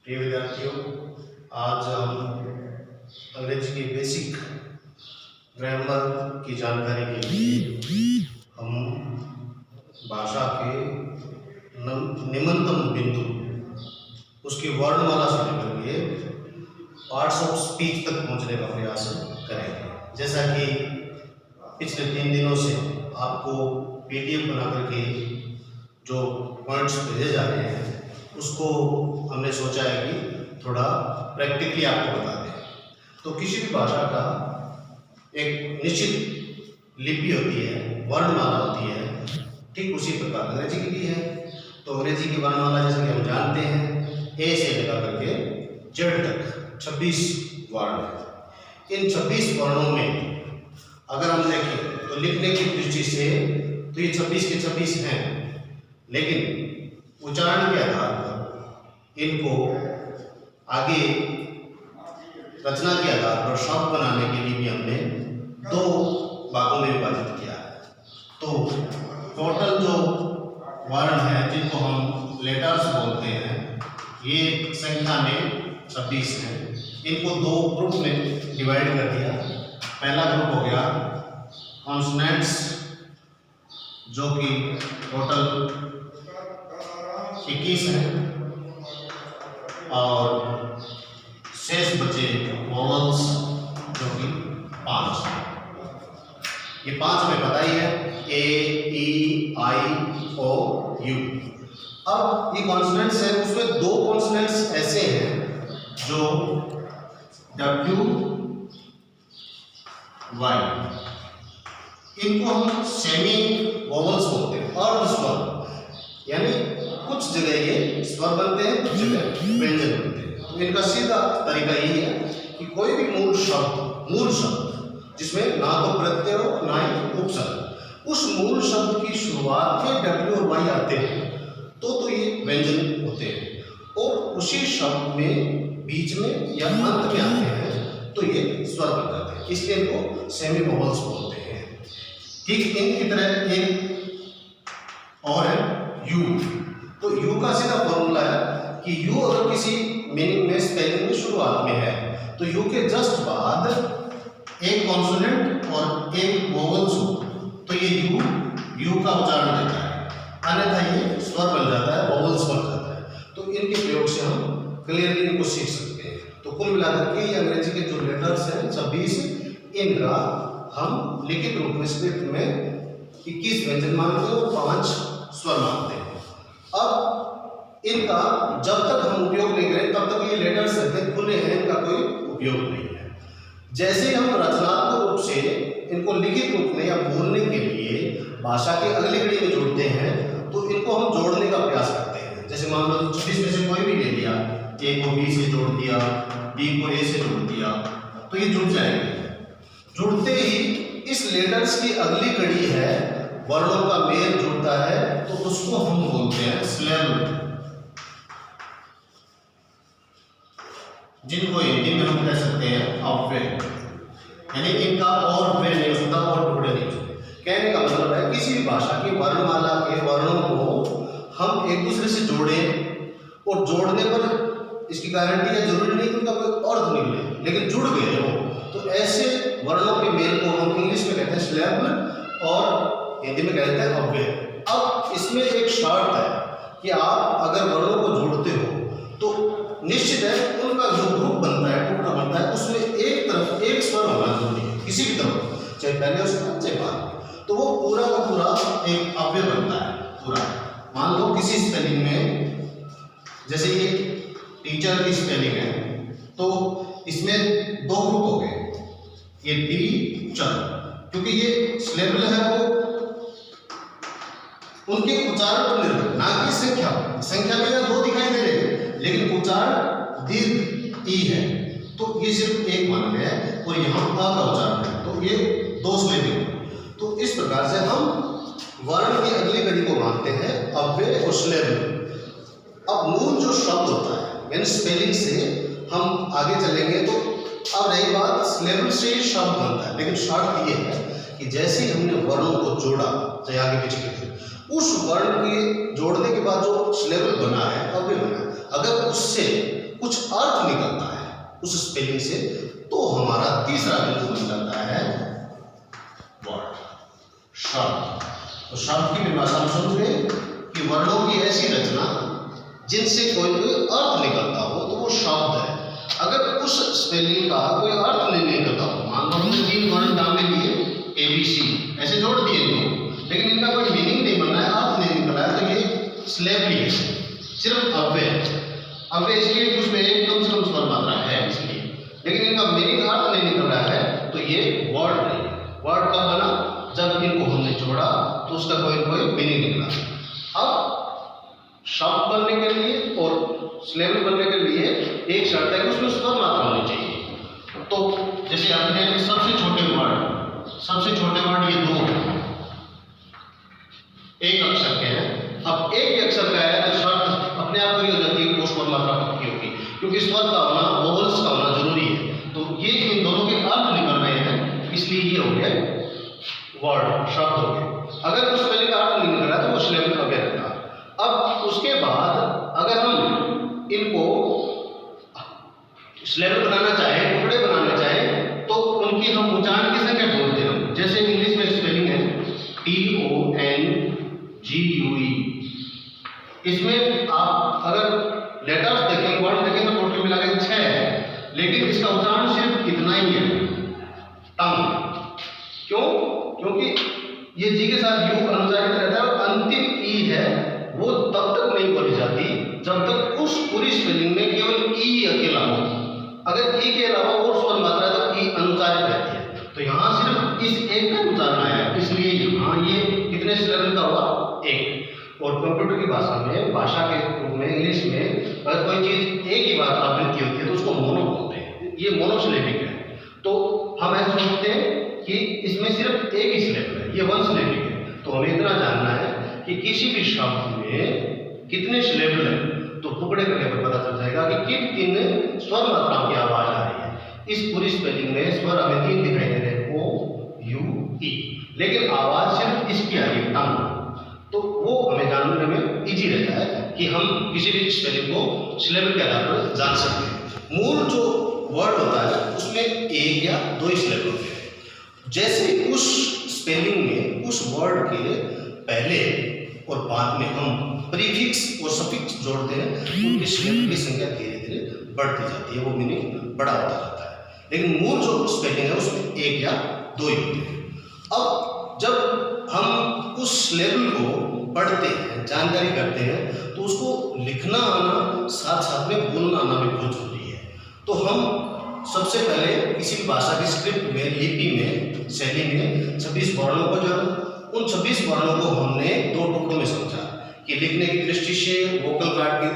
प्रिय विद्यार्थियों, आज हम अंग्रेजी के बेसिक ग्रामर की जानकारी के लिए हम भाषा के निम्नतम बिंदु, उसकी वर्णमाला से लेकर के पार्ट्स ऑफ स्पीच तक पहुंचने का प्रयास करेंगे। जैसा कि पिछले 3 दिनों से आपको PDF बना करके जो पॉइंट्स भेजे जा रहे हैं, उसको हमने सोचा है कि थोड़ा प्रैक्टिकली आपको बता दें। तो किसी भी भाषा का एक निश्चित लिपि होती है, वर्णमाला होती है, ठीक उसी प्रकार अंग्रेजी की भी है। तो अंग्रेजी की वर्णमाला जैसे कि हम जानते हैं, ए से लेकर करके जेड तक 26 वर्ण है। इन 26 वर्णों में अगर हम देखें तो लिखने की दृष्टि से तो ये 26 के 26 हैं, लेकिन उच्चारण के आधार पर इनको आगे रचना के आधार पर शब्द बनाने के लिए भी हमने 2 भागों में विभाजित किया है। तो टोटल जो वर्ण हैं जिनको हम लेटर्स बोलते हैं, ये संख्या में 26 हैं। इनको 2 ग्रुप में डिवाइड कर दिया। पहला ग्रुप हो गया कॉन्सोनेंट्स, जो कि टोटल 21 है, और शेष बचे वोवल्स जो कि 5 है। ये 5 में पता ही है, A, E, I, O, U। अब ये कॉन्सोनेंट्स है, उसमें 2 कॉन्सोनेंट्स ऐसे हैं जो W, Y, इनको हम सेमी वोवल्स बोलते हैं, अर्ध स्वर। यानी कुछ जगह ये स्वर बनते हैं, कुछ जगह व्यंजन बनते हैं। तो इनका सीधा तरीका यही है कि कोई भी मूल शब्द जिसमें ना तो प्रत्यय हो ना ही उपसर्ग, उस मूल शब्द की शुरुआत में W और Y आते हैं तो ये व्यंजन होते हैं, और उसी शब्द में बीच में या अंत में आते हैं तो ये स्वर बन जाते हैं। इसलिए इनको सेमी वोवल्स बोलते हैं। ठीक इनकी तरह एक और है U। तो U का सीधा फॉर्मूला है कि U अगर किसी मीनिंग में, स्पेलिंग में शुरुआत में है तो U के जस्ट बाद एक कॉन्सोनेंट और एक वोवल्स हो तो ये U का उच्चारण देता है, अन्यथा ये स्वर बन जाता है, वोवल्स बन जाता है। तो इनके प्रयोग से हम क्लियरली इनको सीख सकते हैं। तो कुल मिलाकर के ये अंग्रेजी के जो लेटर्स हैं 26, इनका हम लिखित रूप में स्क्रिप्ट में 21 व्यंजन मानते हैं और 5 स्वर मानते हैं। अब इनका जब तक हम उपयोग नहीं करें तब तक ये लेटर्स रहते हैं, खुले हैं, इनका कोई उपयोग नहीं है। जैसे हम रचनात्मक रूप से इनको लिखित रूप में या बोलने के लिए भाषा के अगली कड़ी में जोड़ते हैं तो इनको हम जोड़ने का प्रयास करते हैं। जैसे मान लो 26 में से कोई भी ले लिया, A को B से जोड़ दिया, B को A से जोड़ दिया, तो ये जुड़ जाएंगे। जुड़ते ही इस लेटर्स की अगली कड़ी है, वर्णों का मेल जुड़ता है, तो उसको हम बोलते हैं सिलेबल, जिनको हिंदी में हम कह सकते हैं अव्यय। यानी इनका और व्यय नहीं हो सकता और टुकड़े नहीं हो सकते। कहने का मतलब है किसी भी भाषा की वर्णमाला के वर्णों को हम एक दूसरे से जोड़ें, और जोड़ने पर इसकी गारंटी है, जरूरी नहीं कि उनका कोई अर्थ निकले, लेकिन जुड़ गए हो तो ऐसे वर्णों के मेल को हम इंग्लिश में कहते हैं सिलेबल और हिंदी में कहते हैं अव्यय। अब इसमें एक शर्त है कि आप अगर वर्णों को जोड़ते हो तो निश्चित है उनका जो ग्रुप बनता है, टुकड़ा बनता है, उसमें एक तरफ एक स्वर होना जरूरी है, किसी भी तरफ, चाहे पहले हो सकता है चाहे बाद, तो वो पूरा का पूरा एक अव्यय बनता है पूरा। मान लो किसी स्पेलिंग में, जैसे ये टीचर की स्पेलिंग है, तो इसमें 2 ग्रुप हो गए, ये टीचर, क्योंकि ये सिलेबल है वो उनके उच्चारण पर निर्भर, ना कि संख्या में 2 दिखाई दे रहे हैं, लेकिन उच्चारण दीर्घ ई है, तो ये सिर्फ एक माना गया है, और यहाँ अ का उच्चारण है, तो ये 2 स्पेलिंग। तो इस प्रकार से हम वर्ण की अगली कड़ी को मानते हैं अव्यय और सिलेबल। अब मूल जो शब्द होता है, यानी स्पेलिंग से हम आगे चलेंगे तो अब रही बात, सिलेबल से शब्द बनता है, लेकिन शर्त ये है कि जैसे ही हमने वर्णों को जोड़ा, चाहे आगे पीछे के, उस वर्ण के जोड़ने के बाद जो सिलेबल बना है, अव्यय बना है, अगर उससे कुछ अर्थ निकलता है उस स्पेलिंग से, तो हमारा तीसरा बिंदु बन जाता है वर्ड, शब्द। तो शब्द की परिभाषा हम समझ गए कि वर्णों की ऐसी रचना जिनसे कोई अर्थ निकलता हो तो वो शब्द है। अगर उस स्पेलिंग का कोई अर्थ नहीं निकलता हो, मान लो हमने 3 वर्ण नाम लिए ABC, ऐसे जोड़ दिए इनको, लेकिन इनका कोई मीनिंग नहीं बन रहा है, अर्थ नहीं निकल रहा है, तो ये स्लेवली है, सिर्फ अव्यय इसलिए उसमें एक कम से कम स्वर मात्रा है इसलिए, लेकिन इनका मीनिंग अर्थ नहीं निकल रहा है, तो ये वर्ड नहीं है। वर्ड कब बना? जब इनको हमने जोड़ा तो उसका कोई मीनिंग निकला। अब शब्द बनने के लिए और सिलेबल बनने के लिए एक शर्त है कि उसमें स्वर मात्रा होनी चाहिए। तो जैसे आपने सबसे छोटे वर्ड ये 2 एक अक्षर के हैं। अब एक अक्षर का है तो शर्त अपने आप पूरी हो जाती है कि वो स्वर मात्रा पक्की होगी, क्योंकि स्वर का होना, वोवल्स का होना जरूरी है। तो ये इन दोनों के अर्थ निकल रहे हैं, इसलिए ये हो गया वर्ड, शब्द हो गया। अगर उस स्पेलिंग का अर्थ नहीं निकल रहा तो वो सिलेबल अव्यय रहता। अब उसके बाद अगर हम इनको सिलेबल बनाना चाहें, टुकड़े बनाना चाहें, तो उनकी हम उच्चारण की संख्या बोलते हैं। जैसे इंग्लिश में स्पेलिंग है TONGUE, इसमें आप अगर लेटर्स देखें, वर्ड देखें तो टोटल मिला के 6 है, लेकिन इसका उच्चारण सिर्फ इतना ही है, टंग। क्यों? क्योंकि ये जी के साथ यू अनुच्चारित रहता है और अंतिम ई है वो तब तक नहीं बोली जाती जब तक उस पूरी स्पेलिंग में केवल ई अकेला हो। अगर ई के अलावा और स्वर मात्रा है तो ई अनुच्चारित रहती है। तो यहाँ सिर्फ इस एक का उच्चारण आया है, इसलिए यहाँ ये कितने सिलेबल का हुआ? 1। और कंप्यूटर की भाषा में, भाषा के रूप में, इंग्लिश में अगर कोई चीज एक ही बार आवृत्ति होती है तो उसको मोनो बोलते हैं। ये मोनोसिलेबिक है। तो हम ऐसे सोचते हैं कि इसमें सिर्फ एक ही सिलेबल है, ये 1 सिलेबिक है। तो हमें इतना जानना है कि किसी भी शब्द में कितने सिलेबल हैं, तो टुकड़े करने पर पता चल जाएगा कि किन स्वर मात्राओं की आवाज आ रही है। इस पूरी स्पेलिंग में स्वर हमें 3 दिखाई दे रहे हैं, OUE, लेकिन आवाज सिर्फ इसकी आ रही है, टंग। तो वो हमें जानने में इजी रहता है कि हम किसी भी स्पेलिंग को सिलेबल के आधार पर जान सकते हैं। मूल जो वर्ड होता है उसमें 1 या 2 ही सिलेबल होते हैं। जैसे उस स्पेलिंग में उस वर्ड के पहले और बाद में हम प्रीफिक्स और सफिक्स जोड़ते हैं, उनके सिलेबल की संख्या धीरे धीरे बढ़ती जाती है, वो मीनिंग बड़ा होता जाता है। लेकिन मूल जो स्पेलिंग है उसमें 1 या 2 ही होते हैं। अब जब हम उस सिलेबल को पढ़ते हैं, जानकारी करते हैं, तो उसको लिखना आना, साथ साथ में बोलना आना भी बहुत जरूरी है। तो हम सबसे पहले किसी भी भाषा की स्क्रिप्ट में, लिपि में, शैली में 26 वर्णों को जाना। उन 26 वर्णों को हमने 2 टुकड़ों में समझा कि लिखने की दृष्टि से वोकल कार्ड की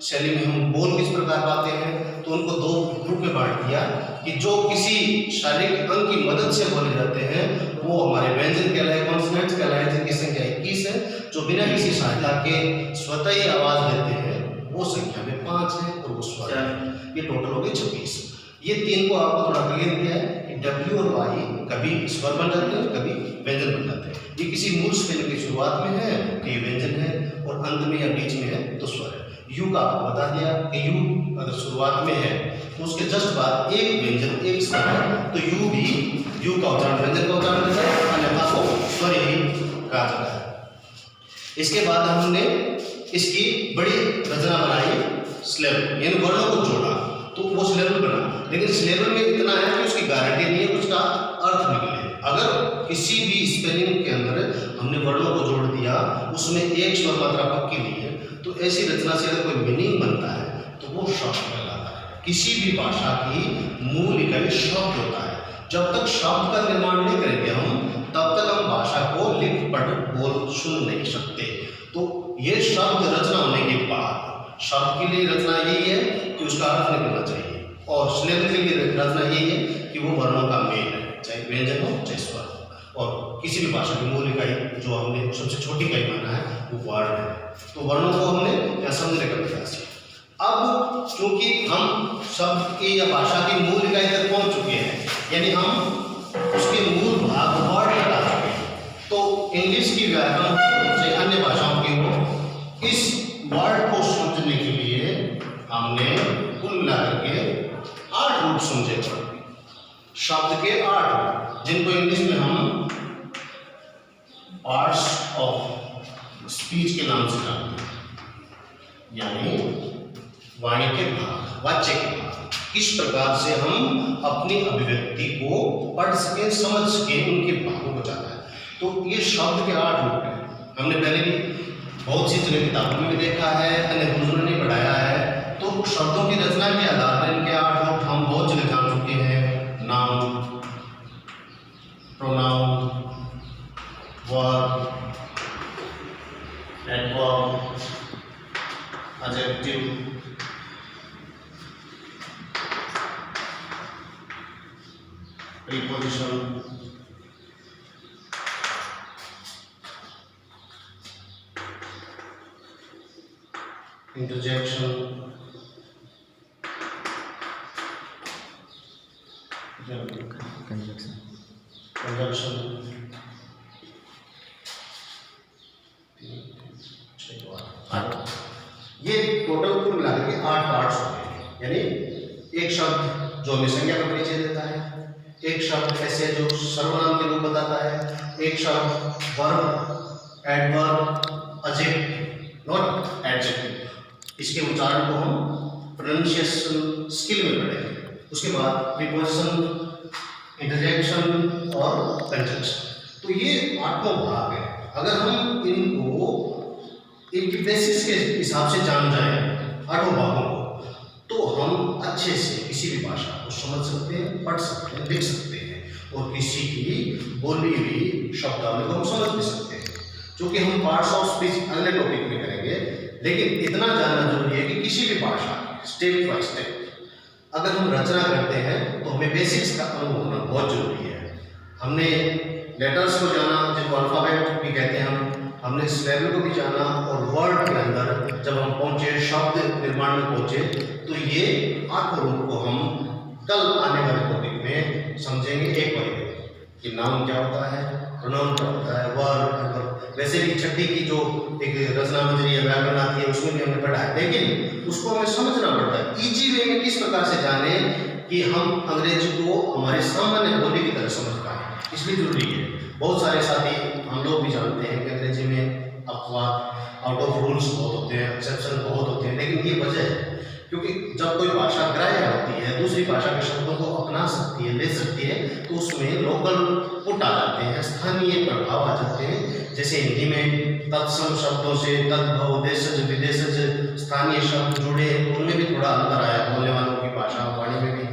शैली में हम बोल किस प्रकार पाते हैं, तो उनको 2 ग्रुप में बांट दिया कि जो किसी शारीरिक अंग की मदद से बोले जाते हैं वो हमारे व्यंजन कहलाए, कॉन्सोनेंट्स कहलाए, जिनकी संख्या 21 है। जो बिना किसी सहायता के स्वतः ही आवाज देते हैं वो संख्या में 5 है, और वो स्वर है। ये टोटल हो गए 26। ये 3 को आपको थोड़ा क्लियर किया है कि W और Y कभी स्वर बन जाते हैं, कभी व्यंजन बन जाते हैं। ये किसी मूल स्पेलिंग की शुरुआत में है तो ये व्यंजन है, और अंत में या बीच में है तो स्वर है। U का आपको बता दिया कि U अगर शुरुआत में है तो उसके जस्ट बाद एक व्यंजन, एक स्वर है, तो U भी, U का उच्चारण व्यंजन का उच्चारण देता है, अन्यथा को स्वर ही कहा जाता है। इसके बाद हमने इसकी बड़ी रचना बनाई, सिलेबल, यानी वर्णों को जोड़ा तो वो सिलेबल बना। लेकिन सिलेबल में इतना है कि उसकी गारंटी नहीं है कि उसका अर्थ निकले। अगर किसी भी स्पेलिंग के अंदर हमने वर्णों को जोड़ दिया, उसमें एक स्वर मात्रा पक्की ली है, तो ऐसी रचना से अगर कोई मीनिंग बनता है तो वो शब्द कहलाता है। किसी भी भाषा की मूल इकाई शब्द होता है। जब तक शब्द का निर्माण नहीं करेंगे हम, तब तक हम भाषा को लिख, पढ़, बोल, सुन नहीं सकते। तो ये शब्द रचना होने के बाद, शब्द के लिए रचना यही है कि उसका अर्थ निकलना चाहिए, और सिलेबल के लिए रचना यही है कि वो वर्णों का मेल है, चाहे व्यंजन हो चाहे स्वर हो। और किसी भी भाषा की मूल इकाई जो हमने सबसे छोटी इकाई माना है वो वर्ण है। तो वर्णों को हमने यहाँ समझने का प्रयास किया। अब चूंकि हम शब्द की या भाषा की मूल इकाई तक पहुंच चुके हैं, यानी हम उसके मूल भाग वर्ड तक आ चुके हैं, तो इंग्लिश की व्याकरण चाहे अन्य भाषाओं की हो, इस वर्ड को समझने के लिए हमने कुल मिलाकर के 8 रूप समझे पड़े, शब्द के 8 रूप, जिनको इंग्लिश में हम पार्ट्स ऑफ स्पीच के नाम से जानते हैं, यानी वाणी के भाग, वाच्य के भाग। किस प्रकार से हम अपनी अभिव्यक्ति को पढ़ सके, समझ सके, उनके भागों को जाना है। तो ये शब्द के 8 रूप हैं। हमने पहले भी बहुत सी जगह किताबों में भी देखा है, अन्य गुरुजनों ने पढ़ाया है। तो शब्दों की रचना के आधार पर इनके 8 रूप हम बहुत जगह जान चुके हैं। Noun, pronoun, verb, adverb, adjective, preposition, interjection, conjunction, ये टोटल कुल मिलाकर के 8 पार्ट्स होते हैं। यानी एक शब्द जो हमें संज्ञा का परिचय देता है, एक शब्द ऐसे जो सर्वनाम के रूप बताता है, एक शब्द verb, adverb, adjective, not adjective, इसके उच्चारण को हम प्रोनाउंसिएशन स्किल में पढ़ेंगे। उसके बाद प्रीपोजिशन, इंटरजेक्शन और कंजक्शन। तो ये 8वां भाग है। अगर हम इनको इनकी बेसिस के हिसाब से जान जाएं 8 भागों को, तो हम अच्छे से किसी भी भाषा को समझ सकते हैं, पढ़ सकते हैं, लिख सकते हैं और किसी की बोली हुई शब्दावली को हम समझ भी सकते हैं। क्योंकि हम पार्ट्स ऑफ स्पीच अगले टॉपिक में करेंगे, लेकिन इतना जानना जरूरी है कि किसी भी भाषा स्टेप बाय स्टेप अगर हम रचना करते हैं तो हमें बेसिक्स का अनुभव होना बहुत जरूरी है। हमने लेटर्स को जाना, जिनको अल्फाबेट भी कहते हैं, हमने स्पेलिंग को भी जाना, और वर्ड के अंदर जब हम पहुंचे, शब्द निर्माण में पहुंचे, तो ये 8 रूप को हम कल आने वाले टॉपिक में समझेंगे एक बार कि नाउन क्या होता है, प्रोनाउन क्या होता है, वर्ब। वैसे भी छठी की जो एक रचना मंजरी है, व्याकरण आती है, उसमें भी हमने पढ़ा है, लेकिन उसको हमें समझना पड़ता है इजी वे में, किस प्रकार से जाने कि हम अंग्रेजी को हमारे सामान्य बोली की तरह समझ पाए। इसलिए जरूरी है। बहुत सारे साथी हम लोग भी जानते हैं कि अंग्रेजी में अपवाद, आउट ऑफ रूल्स बहुत होते हैं, एक्सेप्शन बहुत होते हैं, लेकिन ये वजह है क्योंकि जब कोई भाषा ग्राह्य होती है, दूसरी भाषा के शब्दों को अपना सकती है, ले सकती है, तो उसमें लोकल पुट आ जाते हैं, स्थानीय प्रभाव आ जाते हैं। जैसे हिंदी में तत्सम शब्दों से तद्भव, देशज, विदेशज स्थानीय शब्द जुड़े हैं, तो उनमें भी थोड़ा अंतर आया, बोलने वालों की भाषा वाणी में भी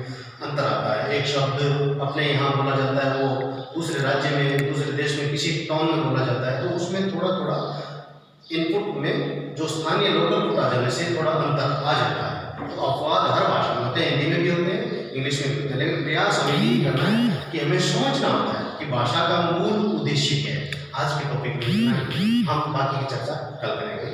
अंतर आता है। एक शब्द अपने यहाँ बोला जाता है, वो दूसरे राज्य में, दूसरे देश में किसी टाउन में बोला जाता है, तो उसमें थोड़ा थोड़ा इनपुट में जो स्थानीय लोकल पुट आ जाने से थोड़ा अंतर आ जाता है। तो अपवाद हर भाषा में होते हैं, हिंदी में भी होते हैं, इंग्लिश में भी होते हैं, लेकिन प्रयास हमें यही करना है कि हमें समझना होता है कि भाषा का मूल उद्देश्य क्या है। आज के टॉपिक में इतना ही, हम बाकी की चर्चा कल करेंगे।